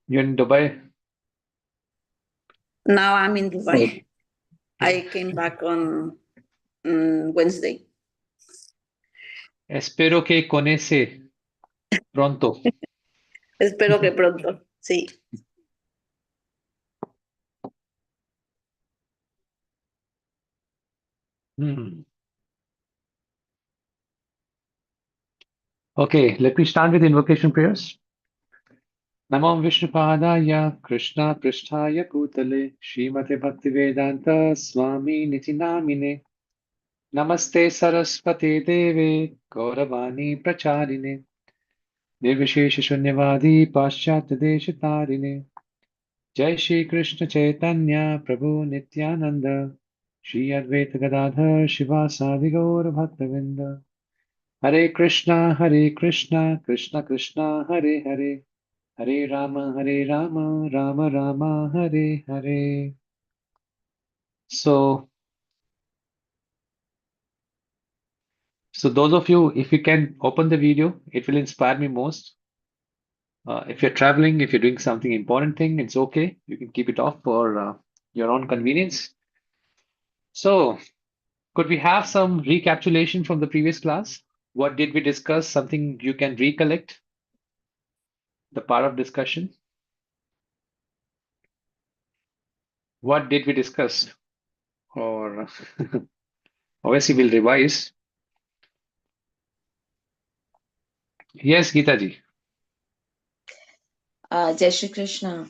You're in Dubai? Now I'm in Dubai. Okay. I came back on Wednesday. Espero que conoce pronto. Espero que pronto. Sí. Hmm. Okay, let me start with invocation prayers. Namo Vishnupadaya Krishna Pristhaya Bhutale Srimate Bhaktivedanta Swami Niti Namine Namaste Saraswate Deve Gauravani Pracharine Nirvishesha Shunyavadi Paschat Deshatarine Jai Shri Krishna Chaitanya Prabhu Nityananda Shri Advaita Gadadhar Shivasadi Gaur Bhaktavinda Hare Krishna Krishna Krishna Hare Hare Hare Rama Rama Rama Hare Hare. So those of you, if you can open the video, it will inspire me most. If you're traveling, if you're doing something important thing, it's okay. You can keep it off for your own convenience. So, could we have some recapitulation from the previous class? What did we discuss? Something you can recollect, the part of discussion. What did we discuss? Or obviously we'll revise. Yes, Geeta ji. Jai Shri Krishna.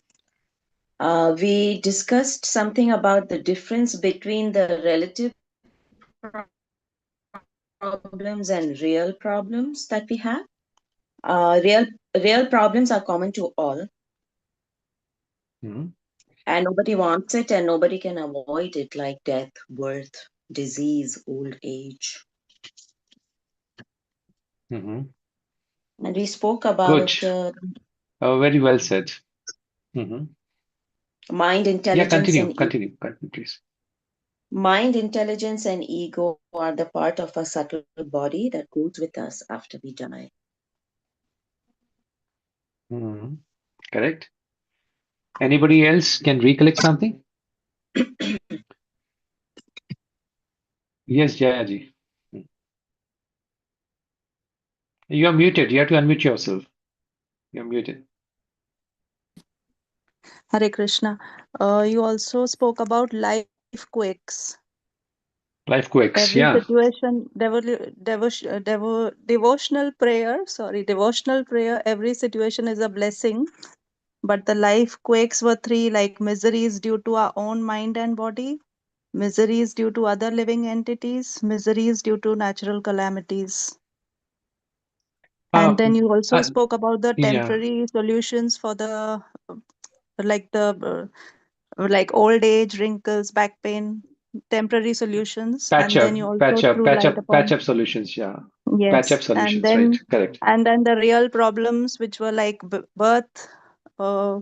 We discussed something about the difference between the relative problems and real problems that we have. Real problems are common to all, Hmm. and nobody wants it, and nobody can avoid it, like death, birth, disease, old age. Hmm. And we spoke Good. about Very well said. Hmm. mind, Yeah, intelligence, continue, and continue, continue, please. mind, intelligence, and ego are the part of a subtle body that goes with us after we die. Hmm. Correct. Anybody else can recollect something? Yes, Jaya ji. You are muted. You have to unmute yourself. You're muted. Hare Krishna. You also spoke about life quakes. Life quakes. Every Yeah. situation, devotional prayer, sorry, devotional prayer, every situation is a blessing. But the life quakes were three, like miseries due to our own mind and body, miseries due to other living entities, miseries due to natural calamities. And Uh, then you also uh, spoke about the yeah. temporary solutions for the, like the like old age, wrinkles, back pain, temporary solutions, Patch and then up, you patch also up, threw patch light up, patch upon, up solutions. Yeah. Patch up yes, solutions. Right. Correct. and then the real problems, which were like birth, uh,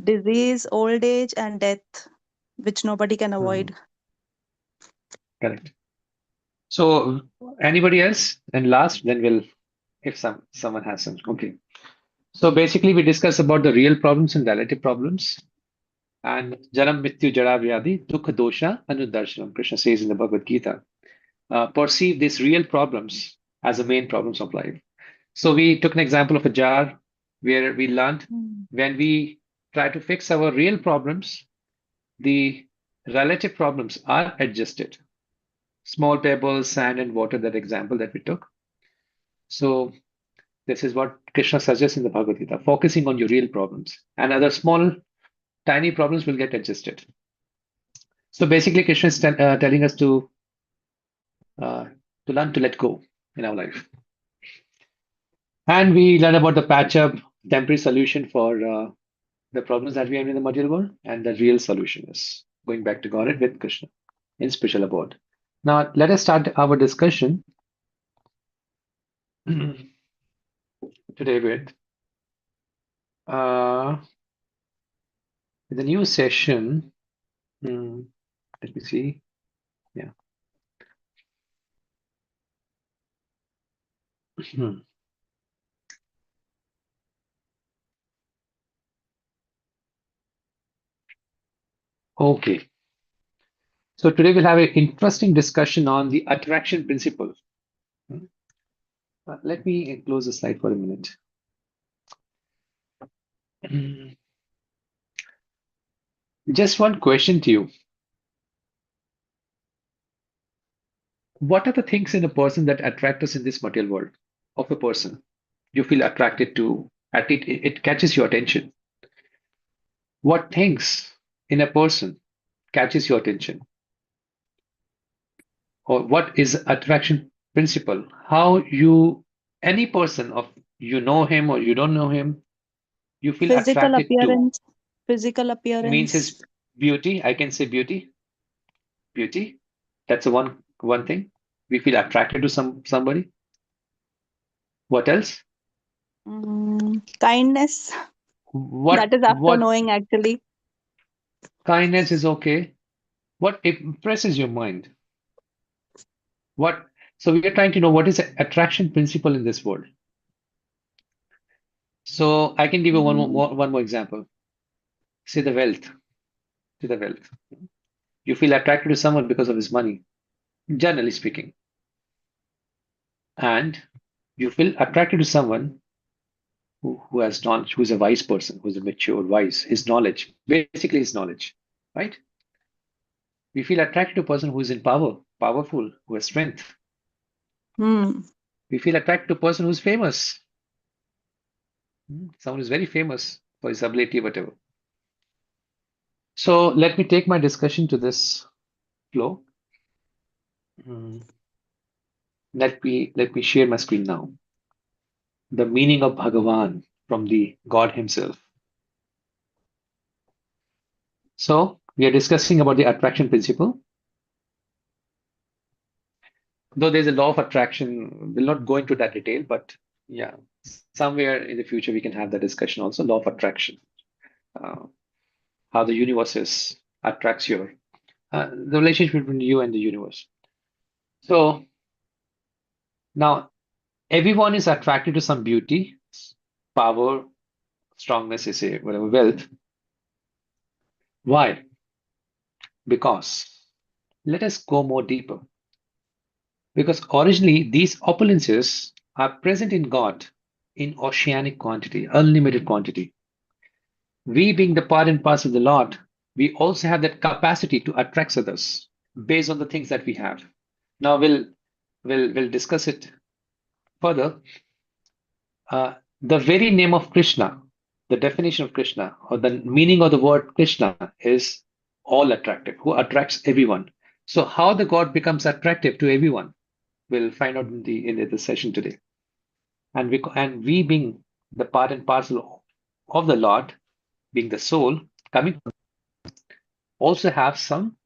disease, old age, and death, which nobody can Hmm. avoid. Correct. So anybody else? And last, then we'll, if someone has some. Okay. So basically, we discuss about the real problems and relative problems. And Janam Mrityu Jara Vyadi Dukha Dosha Anudarshanam. Krishna says in the Bhagavad Gita. Perceive these real problems as the main problems of life. So we took an example of a jar where we learned Mm. when we try to fix our real problems, the relative problems are adjusted. Small pebbles, sand, and water, that example that we took. So this is what Krishna suggests in the Bhagavad Gita, focusing on your real problems. And other small, tiny problems will get adjusted. So basically, Krishna is telling us uh, to learn to let go in our life. And we learn about the patch up temporary solution for the problems that we have in the material world, and the real solution is going back to Godhead with Krishna in spiritual abode. Now, let us start our discussion today uh, with a new session. Let me see. Yeah. Okay. So today we'll have an interesting discussion on the attraction principle. Let me close the slide for a minute. Just one question to you. What are the things in a person that attract us in this material world of a person? You feel attracted to, it catches your attention. What things in a person catches your attention? Or what is attraction principle? How you, any person of, you know him or you don't know him, you feel Physical attracted to. appearance. Physical Means his appearance. beauty. I can say beauty. That's the one thing. We feel attracted to somebody. What else? Kindness. What That is after what knowing, actually. kindness is okay. What impresses your mind? What? So we are trying to know what is the attraction principle in this world. So I can give you one more example. Say the wealth. Say the wealth. You feel attracted to someone because of his money, generally speaking, and you feel attracted to someone who has knowledge, who's a wise person, who's a mature, wise, his knowledge, basically his knowledge, right? We feel attracted to a person who is in power, powerful, who has strength. Hmm. We feel attracted to a person who's famous, someone who's very famous for his ability, whatever. So let me take my discussion to this flow. Let me share my screen now. The meaning of Bhagavan from the God himself. So we are discussing about the attraction principle. Though there's a law of attraction, we'll not go into that detail, but yeah, somewhere in the future we can have that discussion also. Law of attraction, how the universe attracts your the relationship between you and the universe. So now everyone is attracted to some beauty, power, strongness, you say, whatever, wealth. Why? Because let us go more deeper. Because originally these opulences are present in God in oceanic quantity, unlimited quantity. We being the part and parcel of the Lord, we also have that capacity to attract others based on the things that we have. Now we'll discuss it further. The very name of Krishna, the definition of Krishna, or the meaning of the word Krishna is all attractive, who attracts everyone. So how the God becomes attractive to everyone, we'll find out in the session today. And we being the part and parcel of the Lord, being the soul, coming also have some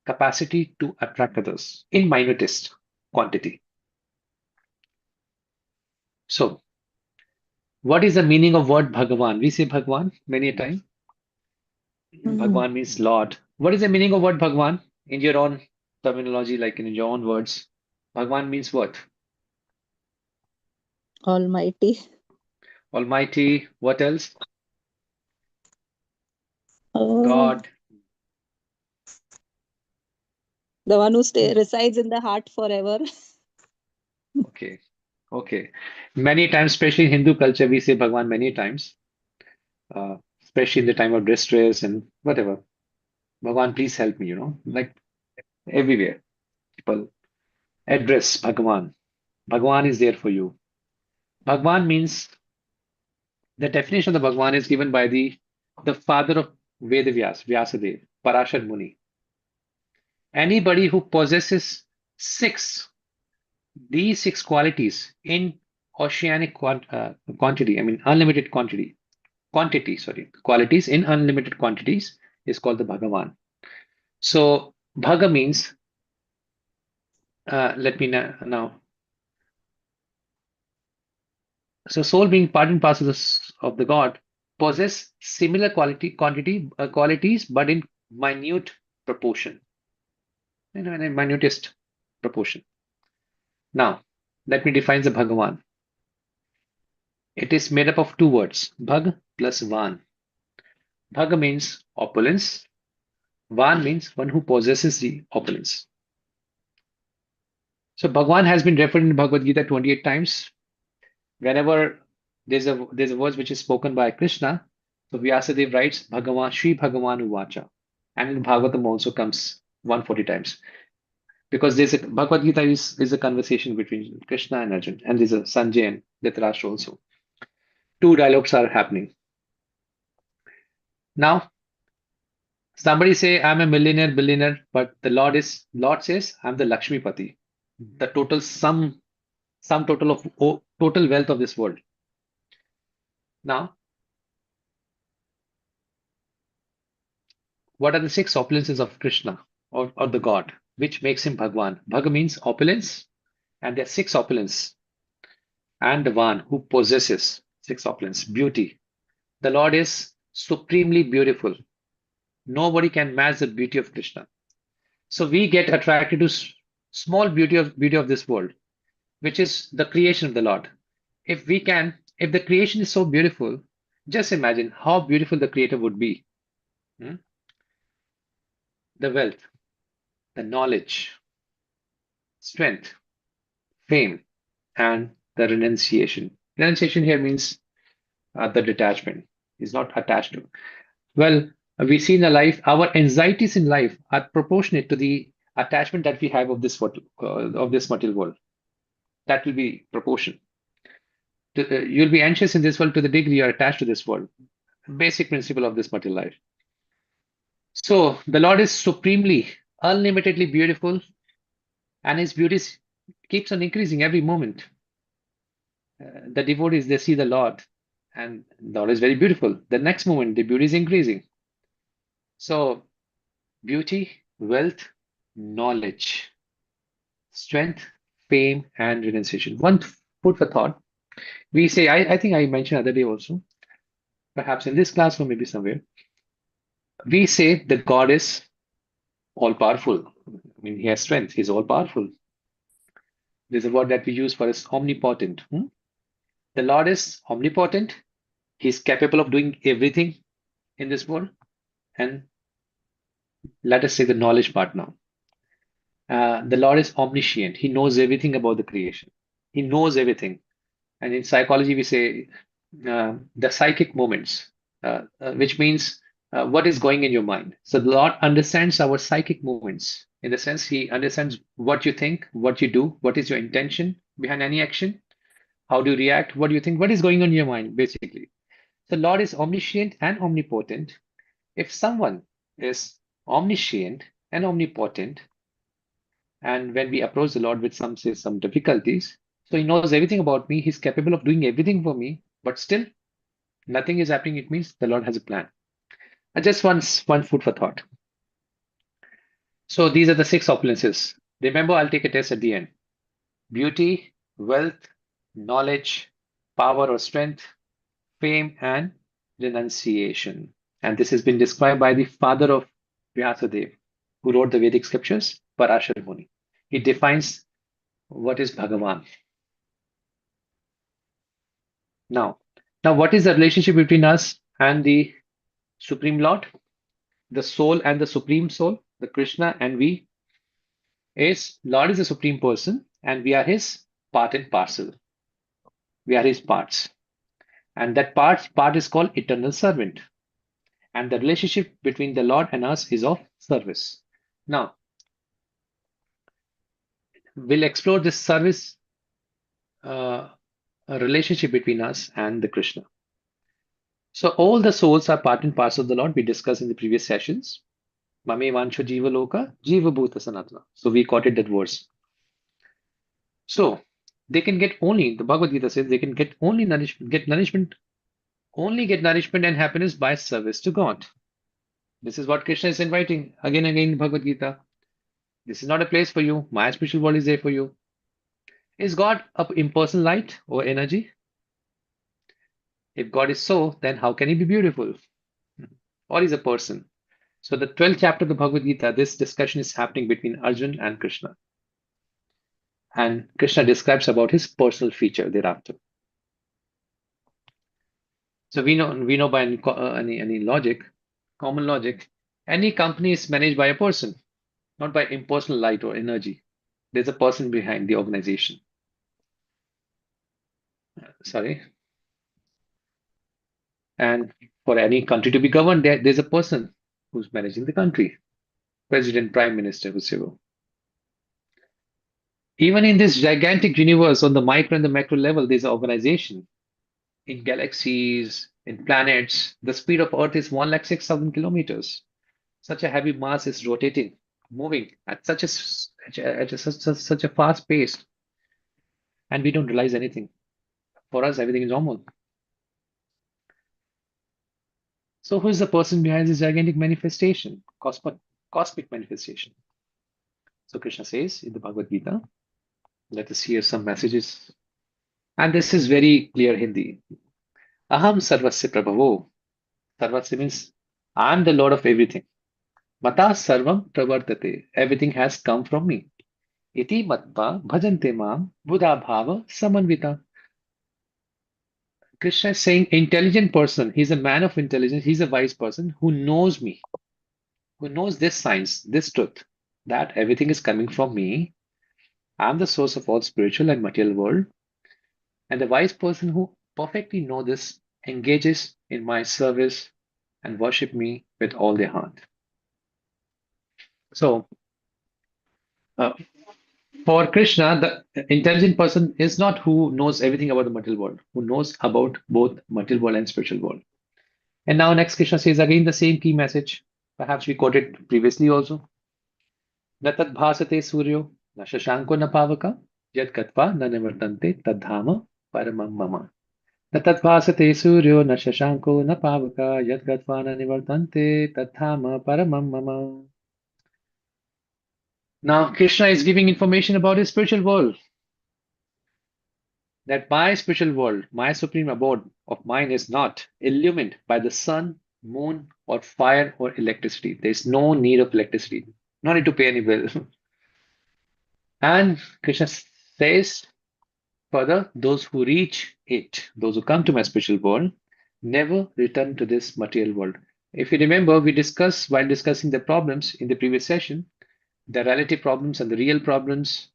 capacity to attract others in minutest quantity. So, what is the meaning of word Bhagavan? We say Bhagavan many a time. Bhagavan means Lord. What is the meaning of word Bhagavan in your own terminology, like in your own words? Bhagavan means what? Almighty. Almighty. What else? Oh, God. the one who resides in the heart forever. Okay. Okay. Many times, especially in Hindu culture, we say Bhagavan many times, especially in the time of distress and whatever. Bhagavan, please help me, like everywhere. People address Bhagavan. Bhagavan is there for you. Bhagavan means the definition of the Bhagavan is given by the father of Vedavyas, Vyasadeva, Parashar Muni. Anybody who possesses these six qualities in oceanic quantity, I mean unlimited qualities in unlimited quantities is called the Bhagavan. So Bhaga means, let me now. So soul being part and parcel of the God possess similar qualities, but in minute proportion, in a minutest proportion. Now, let me define the Bhagavan. It is made up of two words, Bhag plus Van. Bhag means opulence, Van means one who possesses the opulence. So Bhagwan has been referred in Bhagavad Gita 28 times. Whenever there's a verse which is spoken by Krishna, so Vyasadeva writes Bhagavan Shri Bhagavan Uvacha. And in Bhagavatam also comes 140 times. Because there's a Bhagavad Gita is a conversation between Krishna and Arjun, and there's a Sanjay and Dhritarashtra also. Two dialogues are happening. Now, somebody say I'm a millionaire, billionaire, but the Lord says I'm the Lakshmipati, the total sum total of total wealth of this world. Now, what are the six opulences of Krishna or the God, which makes him Bhagwan? Bhaga means opulence, and there are six opulence, and the one who possesses six opulence, beauty. The Lord is supremely beautiful. Nobody can match the beauty of Krishna. So we get attracted to small beauty of this world, which is the creation of the Lord. If the creation is so beautiful, just imagine how beautiful the Creator would be. The wealth, the knowledge, strength, fame, and the renunciation. Renunciation here means the detachment. Is not attached to. Well, we see in the life, our anxieties in life are proportionate to the attachment that we have of this material world. That will be proportion. You'll be anxious in this world to the degree you're attached to this world. Basic principle of this material life. So the Lord is supremely, unlimitedly beautiful, and his beauty keeps on increasing every moment. The devotees, they see the Lord, and the Lord is very beautiful. The next moment, the beauty is increasing. So beauty, wealth, knowledge, strength, fame, and renunciation. One food for thought. We say, I think I mentioned other day also, perhaps in this class or maybe somewhere, we say that God is all powerful. I mean, he has strength, he's all powerful. There's a word that we use for is omnipotent. The Lord is omnipotent, he's capable of doing everything in this world. And let us say the knowledge part now. The Lord is omniscient, he knows everything about the creation, he knows everything. And in psychology, we say the psychic moments, which means what is going in your mind. So the Lord understands our psychic moments. In the sense, he understands what you think, what you do, what is your intention behind any action, how do you react, what do you think, what is going on in your mind, basically. So Lord is omniscient and omnipotent. If someone is omniscient and omnipotent, and when we approach the Lord with some difficulties, so he knows everything about me, he's capable of doing everything for me, but still nothing is happening, it means the Lord has a plan. Just one food for thought. So these are the six opulences. Remember, I'll take a test at the end. Beauty, wealth, knowledge, power or strength, fame, and renunciation. And this has been described by the father of Vyasadeva, who wrote the Vedic scriptures, Parashar Muni. He defines what is Bhagavan. Now, what is the relationship between us and the Supreme Lord? The soul and the Supreme Soul, the Krishna and we, is Lord is the Supreme Person and we are his part and parcel. We are his parts. And that part is called eternal servant. And the relationship between the Lord and us is of service. Now, we'll explore this service relationship between us and the Krishna. So all the souls are part and parcel of the Lord. We discussed in the previous sessions. Mame Vansho Jiva Loka, Jiva Bhuta Sanatana. So we quoted that verse. So they can get only, the Bhagavad Gita says, they can get nourishment and happiness by service to God. This is what Krishna is inviting again and again in Bhagavad Gita. This is not a place for you. My spiritual world is there for you. Is God an impersonal light or energy? If God is so, then how can he be beautiful? Or is a person? So the 12th chapter of the Bhagavad Gita, this discussion is happening between Arjun and Krishna. And Krishna describes about his personal feature thereafter. So we know by any logic, common logic, Any company is managed by a person, not by impersonal light or energy. There's a person behind the organization. Sorry. And for any country to be governed, there's a person who's managing the country. President, Prime Minister, whichever. Even in this gigantic universe on the micro and the macro level, there's an organization. In galaxies, in planets, the speed of Earth is 106,000 kilometers. Such a heavy mass is rotating, moving at such a fast pace, and we don't realize anything. For us, everything is normal. So who is the person behind this gigantic manifestation, cosmic manifestation? So Krishna says in the Bhagavad Gita, let us hear some messages. And this is very clear Hindi. Aham sarvasya prabhavo. Sarvasya means I am the Lord of everything. Mata sarvam pravartate. Everything has come from me. Iti matva bhajante mam buddha bhava samanvita. Krishna is saying intelligent person. He's a man of intelligence. He's a wise person who knows me, who knows this science, this truth, that everything is coming from me. I'm the source of all spiritual and material world. And the wise person who perfectly know this engages in my service and worship me with all their heart. So, for Krishna, the intelligent person is not who knows everything about the material world, who knows about both material world and spiritual world. And now next Krishna says again the same key message. Perhaps we quoted previously also. Na tad bhasate suryo, na shashanko na pavaka, yad katva na nivartante tadhama paramam mama. Na tad bhasate suryo, na shashanko na pavaka, yad katva na nivartante tadhama paramam mama. Now Krishna is giving information about his spiritual world. That my spiritual world, my supreme abode of mine is not illumined by the sun, moon, or fire or electricity. There's no need of electricity. No need to pay any bill. And Krishna says further, those who reach it, those who come to my spiritual world, never return to this material world. If you remember, we discussed while discussing the problems in the previous session, the relative problems and the real problems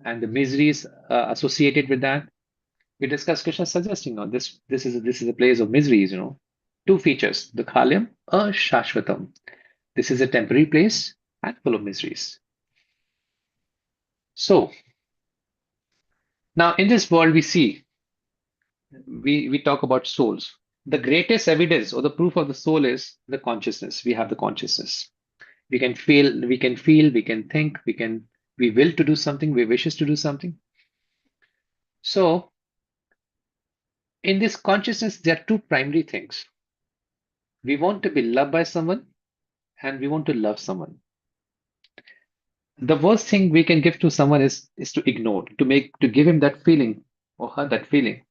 and the miseries associated with that. We discussed Krishna suggesting, this is a place of miseries, Two features, the Khalyam, Shashvatam. This is a temporary place and full of miseries. So, now in this world we see, we talk about souls. The greatest evidence or the proof of the soul is the consciousness. We have the consciousness. We can feel, we can think, we will to do something, we wishes to do something. So, in this consciousness, there are two primary things. We want to be loved by someone and we want to love someone. The worst thing we can give to someone is to ignore, to give him that feeling or her that feeling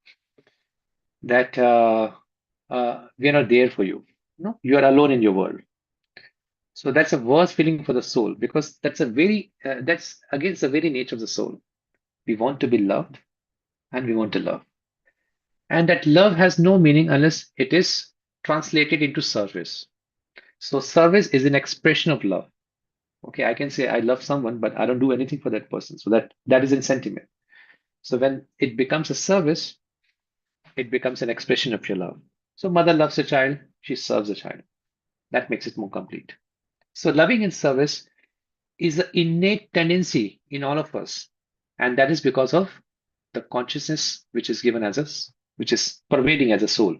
that we are not there for you. No, you are alone in your world. So that's a worst feeling for the soul because that's against the very nature of the soul. We want to be loved and we want to love. And that love has no meaning unless it is translated into service. So service is an expression of love. Okay, I can say I love someone, but I don't do anything for that person. So that is in sentiment. So when it becomes a service, it becomes an expression of your love. So mother loves a child, she serves a child. That makes it more complete. So loving and service is an innate tendency in all of us. And that is because of the consciousness which is given which is pervading as a soul.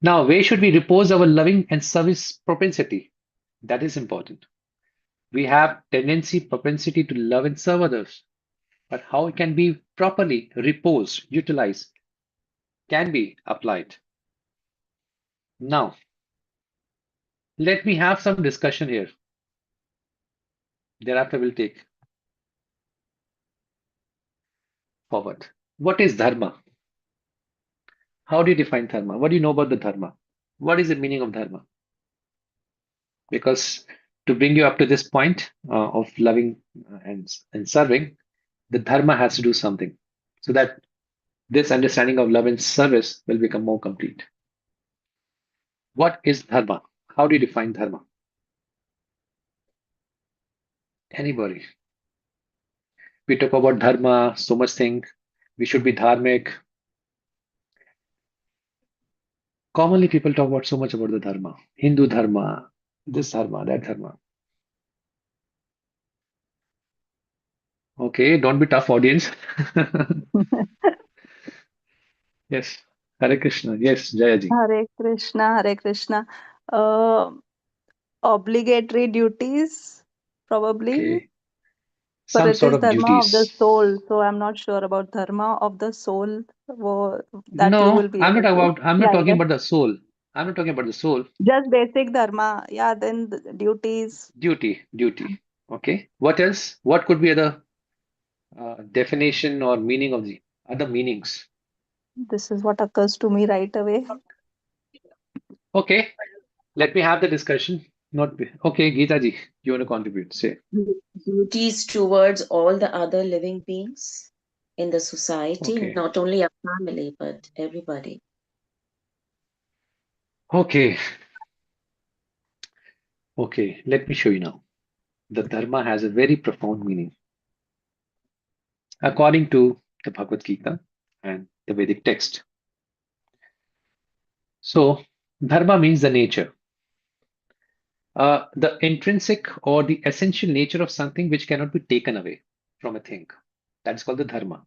Now, where should we repose our loving and service propensity? That is important. We have propensity to love and serve others, but how it can be properly reposed, utilized, can be applied. Now, let me have some discussion here. Thereafter, we'll take forward. What is dharma? How do you define dharma? What do you know about the dharma? What is the meaning of dharma? Because to bring you up to this point of loving and serving, the dharma has to do something so that this understanding of love and service will become more complete. What is dharma? How do you define dharma? Anybody? We talk about dharma, so much thing. We should be dharmic. Commonly, people talk about so much about the dharma. Hindu dharma, this dharma, that dharma. Okay, don't be tough, audience. Yes. Hare Krishna. Yes, Jayaji. Hare Krishna, Hare Krishna. Uh, Obligatory duties, probably, Okay. but Some it sort is of dharma of the duties. soul. So I'm not sure about dharma of the soul that you will No, be able to. I'm not Yeah, talking about the soul. I'm not talking about the soul. just basic dharma. Yeah, then the duties. Duty. Okay. What else? What could be the definition or meaning of the other meanings? This is what occurs to me right away. Okay. Let me have the discussion. Not okay, Geeta ji, you want to contribute? Say. Duties towards all the other living beings in the society, Okay. not only our family, but everybody. Okay. Okay. Let me show you now. The dharma has a very profound meaning according to the Bhagavad Gita and the Vedic text. So, dharma means the nature, the intrinsic or the essential nature of something which cannot be taken away from a thing. That's called the dharma.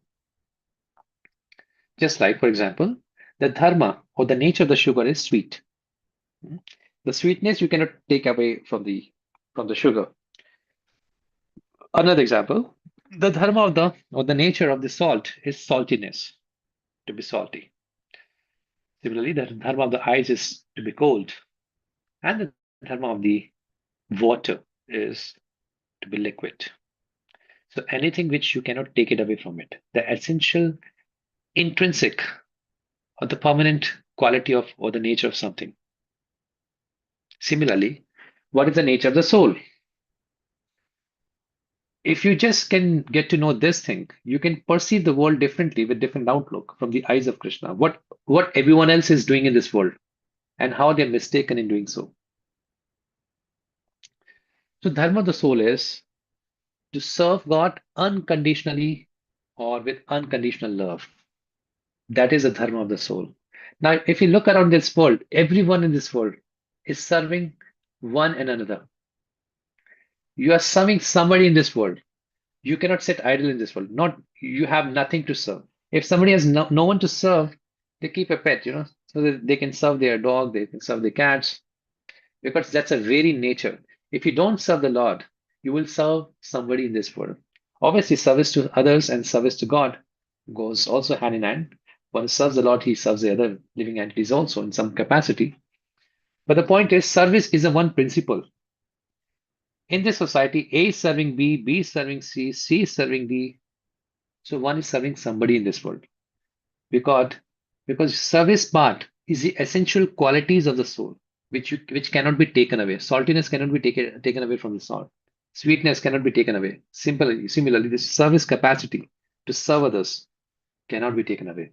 Just like, for example, the dharma or the nature of the sugar is sweet. The sweetness you cannot take away from the sugar. Another example, the dharma of the or the nature of the salt is saltiness, to be salty. Similarly, the dharma of the ice is to be cold, and the dharma of the water is to be liquid. So anything which you cannot take it away from it, the essential, intrinsic, or the permanent quality of or the nature of something. Similarly, what is the nature of the soul? If you just can get to know this thing, you can perceive the world differently with different outlook from the eyes of Krishna. What everyone else is doing in this world and how they're mistaken in doing so. So dharma of the soul is to serve God unconditionally or with unconditional love. That is the dharma of the soul. Now, if you look around this world, everyone in this world is serving one and another. You are serving somebody in this world. You cannot sit idle in this world. Not you have nothing to serve. If somebody has no one to serve, they keep a pet, so that they can serve their dog, they can serve their cats, because that's a very nature. If you don't serve the Lord, you will serve somebody in this world. Obviously, service to others and service to God goes also hand in hand. One serves the Lord, he serves the other living entities also in some capacity. But the point is, service is a one principle. In this society, A is serving B is serving C is serving D. So one is serving somebody in this world. Because, because service part is the essential qualities of the soul, which cannot be taken away. Saltiness cannot be taken away from the salt. Sweetness cannot be taken away. Similarly, the service capacity to serve others cannot be taken away.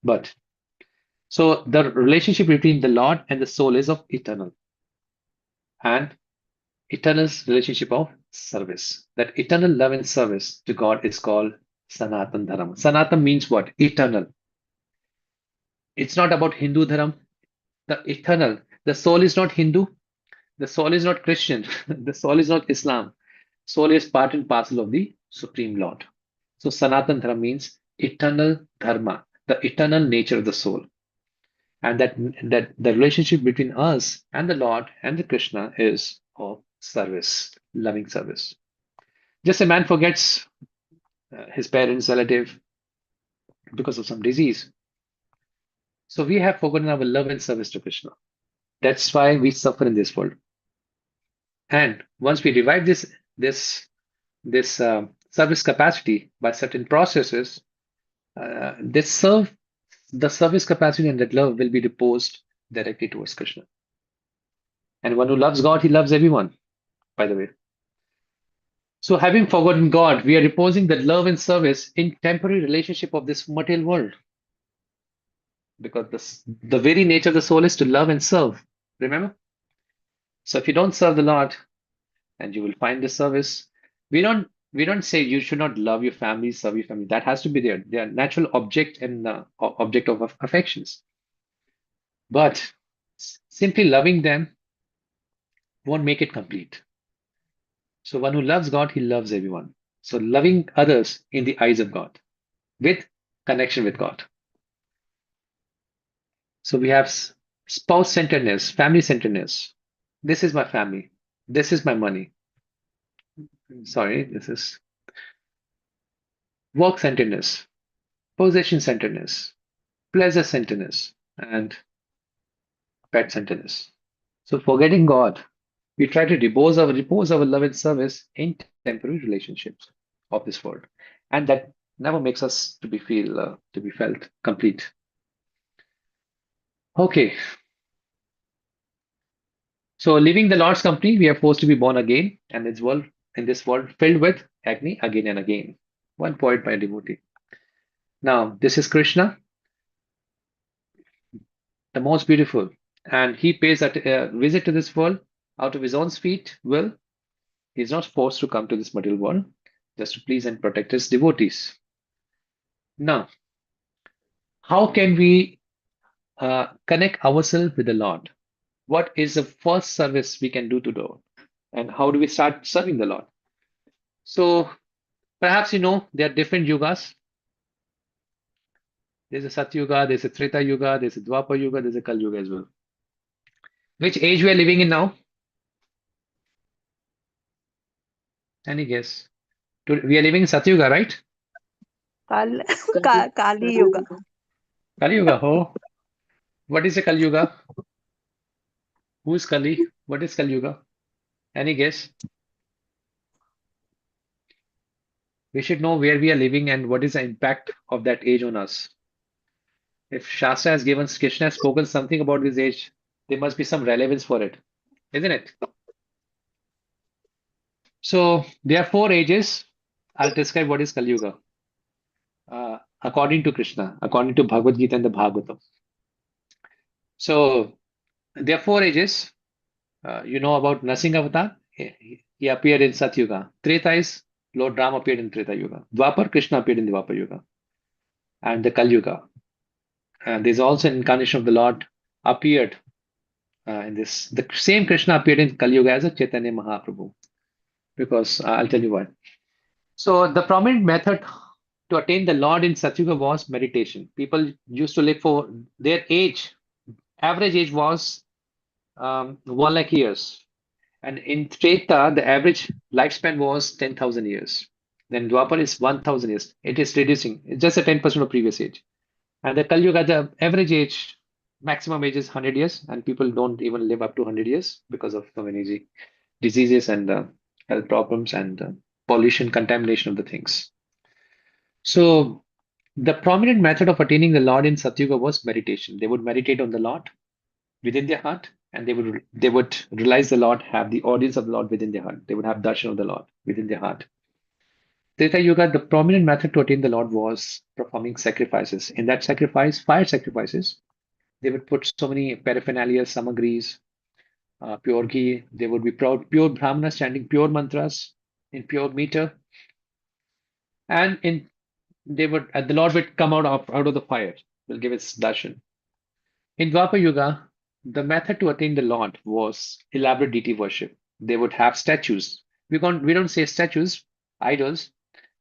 But so the relationship between the Lord and the soul is of eternal and eternal relationship of service. That eternal love and service to God is called Sanatan Dharma. Sanatan means what? Eternal. It's not about Hindu Dharma. The eternal. The soul is not Hindu. The soul is not Christian. The soul is not Islam. Soul is part and parcel of the Supreme Lord. So Sanatan Dharma means eternal Dharma, the eternal nature of the soul. And that the relationship between us and the Lord and the Krishna is of service, loving service. Just a man forgets his parents, relative because of some disease. So we have forgotten our love and service to Krishna. That's why we suffer in this world. And once we revive this service capacity by certain processes, the service capacity and that love will be reposed directly towards Krishna. And one who loves God, he loves everyone, by the way. So having forgotten God, we are reposing that love and service in temporary relationship of this material world. Because the very nature of the soul is to love and serve. Remember? So if you don't serve the Lord, and you will find the service, we don't say you should not love your family, serve your family. That has to be there. They are natural object and object of affections. But simply loving them won't make it complete. So one who loves God, he loves everyone. So loving others in the eyes of God with connection with God. So we have spouse centeredness, family centeredness. This is my family. This is my money. Sorry, this is work centeredness, possession centeredness, pleasure centeredness, and pet centeredness. So forgetting God, we try to repose our love and service in temporary relationships of this world, and that never makes us to be felt complete. Okay, so leaving the Lord's company, we are forced to be born again, and in this world filled with agony again and again. One poet by a devotee. Now, this is Krishna, the most beautiful, and he pays a visit to this world out of his own sweet will. He is not forced to come to this material world just to please and protect his devotees. Now, how can we connect ourselves with the Lord? What is the first service we can do to the Lord? And how do we start serving the Lord? So, perhaps you know there are different yugas. There's a Satya Yuga, there's a Treta Yuga, there's a Dwapar Yuga, there's a Kali Yuga as well. Which age we are living in now? Any guess? We are living in Satya Yuga, right? Kali Yuga. Kali Yuga. Oh, what is a Kali Yuga? Who's Kali? What is Kali Yuga? Any guess? We should know where we are living and what is the impact of that age on us. If Shastra has given, Krishna has spoken something about this age, there must be some relevance for it, isn't it? So there are 4 ages. I'll describe what is Kali Yuga. According to Krishna, according to Bhagavad Gita and the Bhagavatam. So there are 4 ages. You know about Nasing Avatar. He appeared in Satyuga. Treta is Lord Ram appeared in Treta Yuga. Dwapar, Krishna appeared in the Dwapar Yuga. And the Kali Yuga. And there's also an incarnation of the Lord appeared in this. The same Krishna appeared in Kali Yuga as a Chaitanya Mahaprabhu. Because I'll tell you why. So the prominent method to attain the Lord in Satyuga was meditation. People used to live for their age. Average age was 1 lakh years. And in Treta, the average lifespan was 10,000 years. Then Dwapar is 1,000 years. It is reducing. It's just a 10% of previous age. And the Kali Yuga, the average age, maximum age is 100 years. And people don't even live up to 100 years because of so many diseases and health problems and pollution, contamination of the things. So the prominent method of attaining the Lord in Satyuga was meditation. They would meditate on the Lord within their heart, and they would realize the Lord, have the audience of the Lord within their heart. They would have darshan of the Lord within their heart. Treta Yuga, the prominent method to attain the Lord was performing sacrifices. In that sacrifice, fire sacrifices, they would put so many paraphernalia, samagris, pure ghee. They would be proud, pure brahmanas chanting pure mantras in pure meter, and the Lord would come out of the fire, will give its darshan. In Dwapar Yuga, the method to attain the Lord was elaborate deity worship. They would have statues. We don't say statues, idols.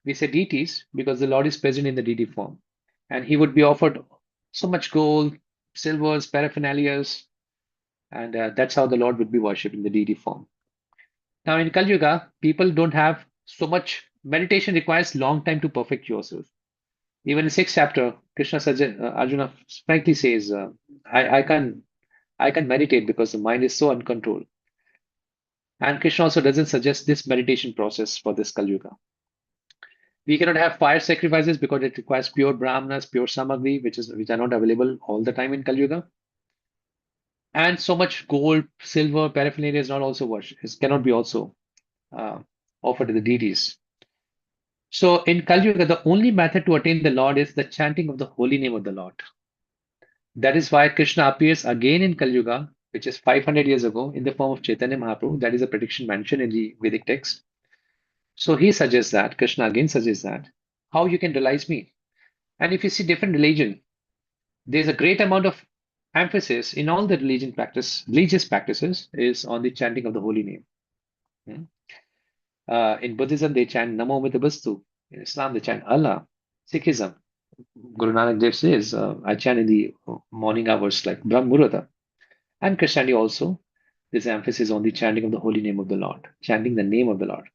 We say deities because the Lord is present in the deity form. And he would be offered so much gold, silvers, paraphernalias, and that's how the Lord would be worshipped in the deity form. Now in Kali Yuga, people don't have so much. Meditation requires long time to perfect yourself. Even in 6th chapter, Krishna Arjuna frankly says, I can meditate because the mind is so uncontrolled. And Krishna also doesn't suggest this meditation process for this Kali Yuga. We cannot have fire sacrifices because it requires pure brahmanas, pure samagri, which are not available all the time in Kali Yuga. And so much gold, silver, paraphernalia is not also worshipped. It cannot be also offered to the deities. So in Kali Yuga, the only method to attain the Lord is the chanting of the holy name of the Lord. That is why Krishna appears again in Kali Yuga which is 500 years ago in the form of Chaitanya Mahaprabhu. That is a prediction mentioned in the Vedic text. So he suggests that, Krishna again suggests that, how you can realize me. And if you see different religion, there's a great amount of emphasis in all the religious practices is on the chanting of the holy name. In Buddhism, they chant Namo Mitabastu. In Islam, they chant Allah. Sikhism, Guru Nanak Dev says, I chant in the morning hours like Brahm Murata. And Christianity also, there's emphasis on the chanting of the holy name of the Lord, chanting the name of the Lord.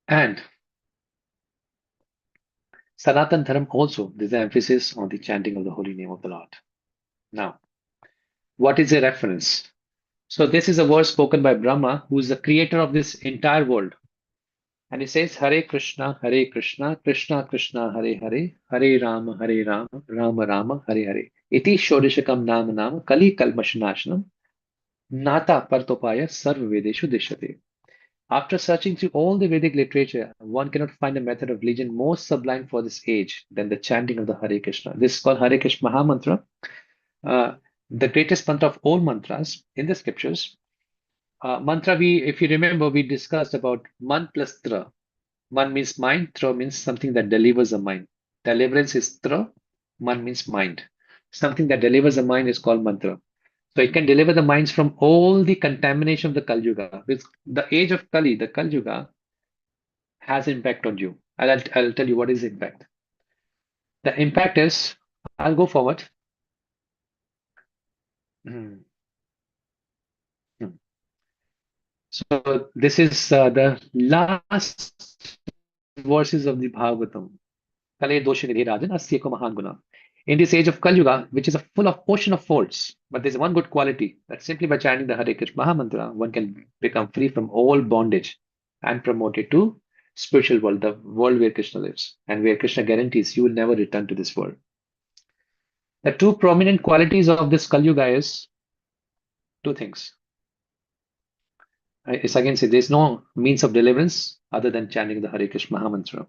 And Sanatan Dharam also, there's an emphasis on the chanting of the holy name of the Lord. Now, what is a reference? So this is a word spoken by Brahma, who is the creator of this entire world. And he says, Hare Krishna, Krishna Krishna, Hare Hare, Hare Rama, Rama Rama, Hare Hare. Iti Shodeshakam Nama Nama, Kali Kalmashanashanam, Nata Partopaya Sarva Vedeshu Deshate. After searching through all the Vedic literature, one cannot find a method of religion more sublime for this age than the chanting of the Hare Krishna. This is called Hare Krishna Maha Mantra, the greatest mantra of all mantras in the scriptures. Mantra, if you remember, we discussed about man plus tra. Man means mind, tra means something that delivers a mind. Deliverance is tra, man means mind. Something that delivers a mind is called mantra. So it can deliver the minds from all the contamination of the Kali Yuga. With the age of Kali, the Kali Yuga has impact on you. I'll tell you what is the impact. The impact is, I'll go forward. So this is the last verses of the Bhagavatam. Kale dosha nidhi rajan asyeko mahan guna. In this age of Kali Yuga, which is full of ocean of faults, but there's one good quality that simply by chanting the Hare Krishna Maha Mantra, one can become free from all bondage and promoted to spiritual world, the world where Krishna lives, and where Krishna guarantees you will never return to this world. The two prominent qualities of this Kali Yuga is two things. It's again say there's no means of deliverance other than chanting the Hare Krishna Maha Mantra.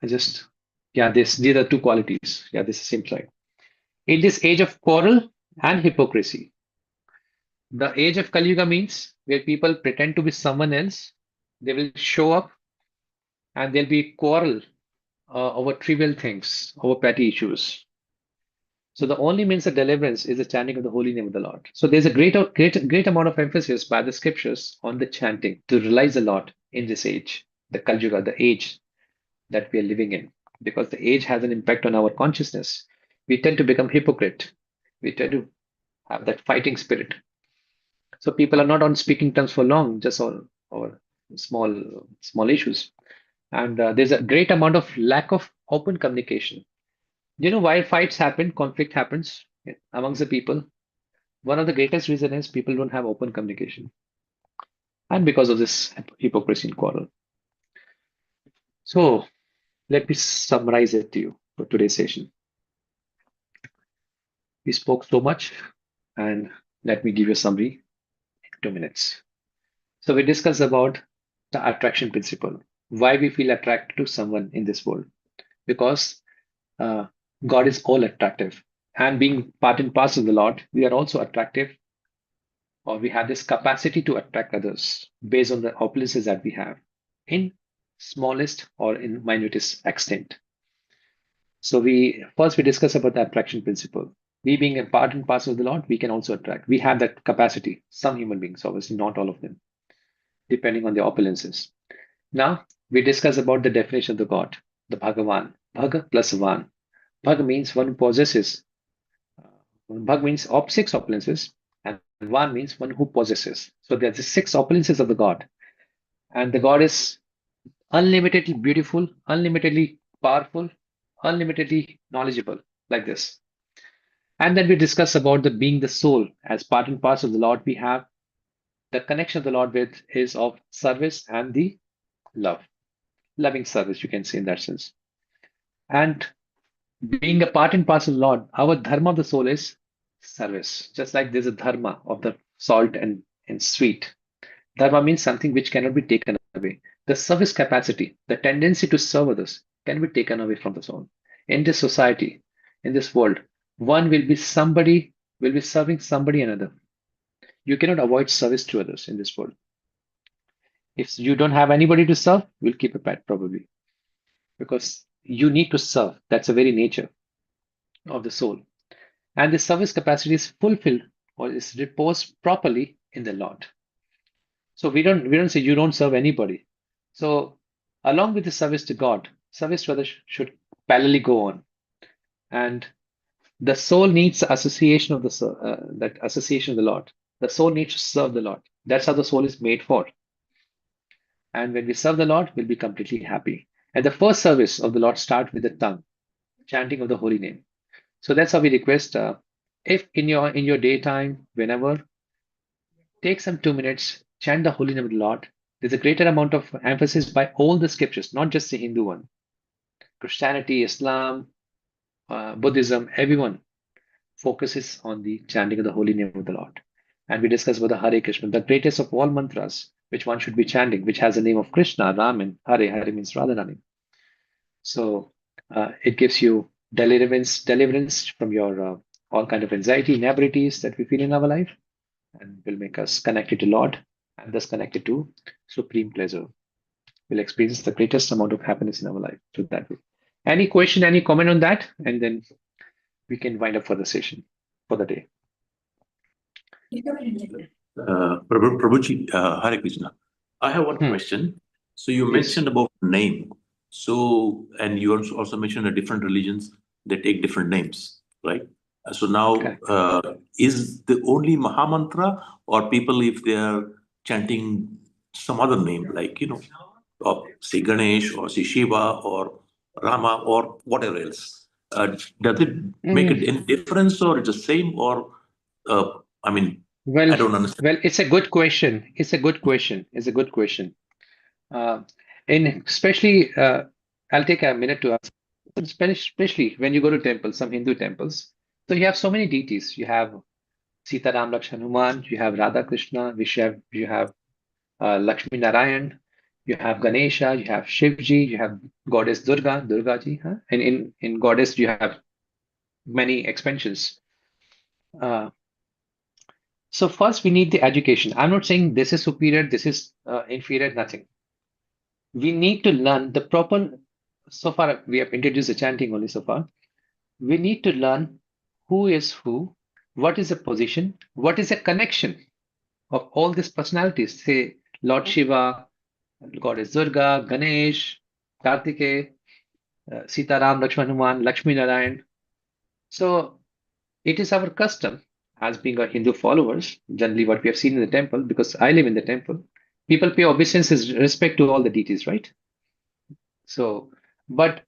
These are two qualities. Yeah, this seems right. In this age of quarrel and hypocrisy, the age of Kali Yuga means where people pretend to be someone else, they will show up and there'll be quarrel over trivial things, over petty issues. So the only means of deliverance is the chanting of the holy name of the Lord. So there's a great amount of emphasis by the scriptures on the chanting to realize a lot in this age, the Kali Yuga, the age that we are living in, because the age has an impact on our consciousness. We tend to become hypocrite. We tend to have that fighting spirit. So people are not on speaking terms for long, just over small issues. And there's a great amount of lack of open communication. You know, why fights happen, conflict happens amongst the people. One of the greatest reasons is people don't have open communication. And because of this hypocrisy and quarrel. So let me summarize it to you for today's session. We spoke so much, and let me give you a summary in 2 minutes. So we discussed about the attraction principle, why we feel attracted to someone in this world, because God is all attractive, and being part and parcel of the Lord, we are also attractive, or we have this capacity to attract others based on the opulences that we have in smallest or in minutest extent. So we discuss about the attraction principle. We being a part and parcel of the Lord, we can also attract. We have that capacity. Some human beings, obviously not all of them, depending on their opulences. Now we discuss about the definition of the God, the Bhagavan. Bhaga plus Van. Bhag means one who possesses. Bhag means 6 opulences, and Van means one who possesses. So there's the 6 opulences of the God, and the God is unlimitedly beautiful, unlimitedly powerful, unlimitedly knowledgeable, like this. And then we discuss about the being the soul as part and parcel of the Lord. We have the connection of the Lord with is of service and the loving service, you can say in that sense. And being a part and parcel of the Lord, our dharma of the soul is service. Just like there's a dharma of the salt and sweet. Dharma means something which cannot be taken away. The service capacity, the tendency to serve others can be taken away from the soul. In this society, in this world, One will be serving somebody another. You cannot avoid service to others in this world. If you don't have anybody to serve, you'll keep a pet probably, because you need to serve. That's the very nature of the soul. And the service capacity is fulfilled or is reposed properly in the Lord. So we don't say you don't serve anybody. So along with the service to God, service to others should parallelly go on. And the soul needs the association of that association of the Lord. The soul needs to serve the Lord. That's how the soul is made for. And when we serve the Lord, we'll be completely happy. And the first service of the Lord starts with the tongue, chanting of the holy name. So that's how we request. If in your daytime, whenever, take some 2 minutes, chant the holy name of the Lord. There's a greater amount of emphasis by all the scriptures, not just the Hindu one. Christianity, Islam, Buddhism, everyone focuses on the chanting of the holy name of the Lord. And we discuss about the Hare Krishna, the greatest of all mantras, which one should be chanting, which has the name of Krishna, Ram, and Hare. Hare means Radharani. So it gives you deliverance from your all kind of anxiety, inabilities that we feel in our life, and will make us connected to Lord, and thus connected to supreme pleasure. We'll experience the greatest amount of happiness in our life through that way. Any question, any comment on that? And then we can wind up for the session for the day. Prabhuji, Hare Krishna. I have one question. So you mentioned about name. So, and you also mentioned that different religions, they take different names, right? So now, is the only Mahamantra, or people, if they are chanting some other name, like, say Ganesh or say Shiva or Rama or whatever else, does it make it any difference, or it's the same, or, I mean, I don't understand. Well, it's a good question. Especially, I'll take a minute to ask, especially when you go to temples, some Hindu temples. So you have so many deities. You have Sita Ram Lakshman Hanuman, you have Radha Krishna, you have Lakshmi Narayan, you have Ganesha, you have Shivji, you have Goddess Durga ji, huh? And in Goddess you have many expansions. So first we need the education. I'm not saying this is superior, this is inferior, nothing. We need to learn the proper, so far we have introduced the chanting only so far. We need to learn who is who, what is the position, what is the connection of all these personalities, say Lord Shiva, Goddess Durga, Ganesh, Kartikeya, Sita Ram, Lakshman Hanuman, Lakshmi Narayan. So it is our custom as being a Hindu followers, generally what we have seen in the temple, because I live in the temple, people pay obeisances, respect to all the deities, right? So, but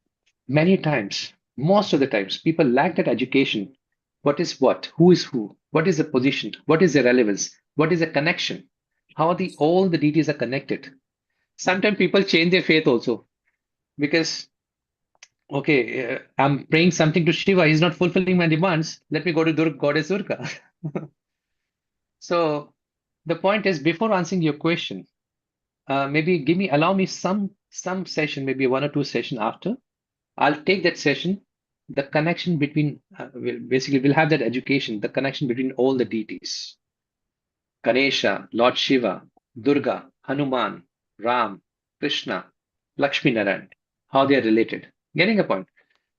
many times, most of the times, people lack that education. What is what? Who is who? What is the position? What is the relevance? What is the connection? How all the deities are connected? Sometimes people change their faith also, because okay, I'm praying something to Shiva, he's not fulfilling my demands. Let me go to Goddess Durga. So the point is, before answering your question, maybe allow me some session, maybe 1 or 2 session after. I'll take that session, the connection between, we'll have that education, the connection between all the deities. Ganesha, Lord Shiva, Durga, Hanuman, Ram, Krishna, Lakshmi Narayan, how they are related. Getting a point.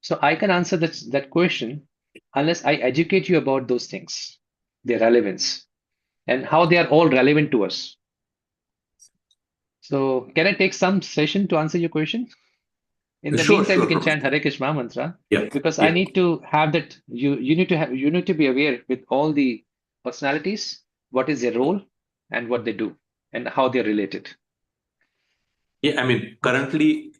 So I can answer that question unless I educate you about those things, their relevance, and how they are all relevant to us. So can I take some session to answer your question? In the meantime, we can chant Hare Krishna mantra, because I need to have that. You need to be aware with all the personalities, what is their role and what they do and how they're related. Yeah, I mean, currently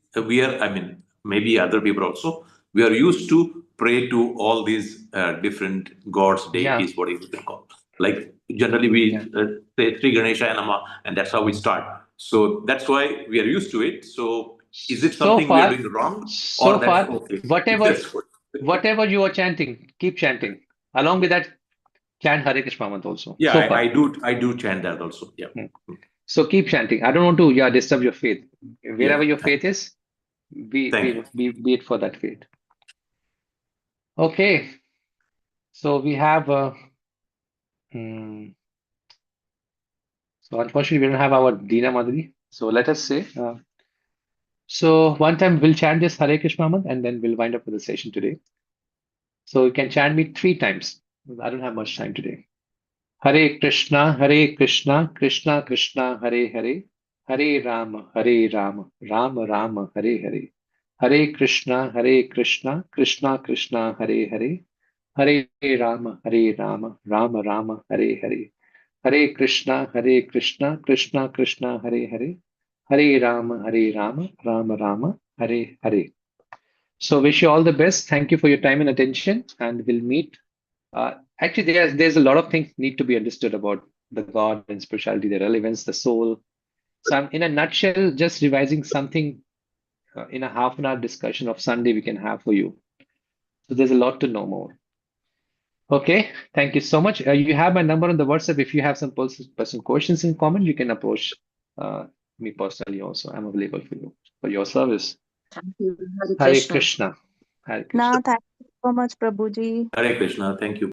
maybe other people also, we are used to pray to all these different gods, deities, whatever you can call. Like generally we say Sri Ganesha Nama, and that's how we start. So that's why we are used to it. So is it something we are doing wrong? So far, whatever you are chanting, keep chanting. Along with that, chant Hare Krishna mantra also. Yeah, so I do chant that also. Yeah. So keep chanting. I don't want to disturb your faith. Wherever your faith is, be it for that faith. Okay. So we have so unfortunately we don't have our Dina Madhuri. So let us say so one time we'll chant this Hare Krishna month and then we'll wind up with the session today. So you can chant me 3 times. I don't have much time today. Hare Krishna, Krishna Krishna, Hare Hare, Hare Rama, Rama Rama, Hare Hare. Hare Krishna, Krishna Krishna, Hare Hare, Hare Rama, Rama Rama, Hare Hare. Hare Krishna, Krishna Krishna, Hare Hare, Hare Rama, Rama Rama, Hare Hare. So wish you all the best. Thank you for your time and attention, and we'll meet. Actually, there's a lot of things need to be understood about the God and spirituality, the relevance, the soul. So I'm in a nutshell, just revising something in a half an hour discussion of Sunday we can have for you. So there's a lot to know more. Okay, thank you so much. You have my number on the WhatsApp. If you have some personal questions in common, you can approach me personally also. I'm available for your service. Thank you. Hare Hare Krishna. Krishna. Hare Krishna. Now, thank you so much, Prabhuji. Hare Krishna. Thank you.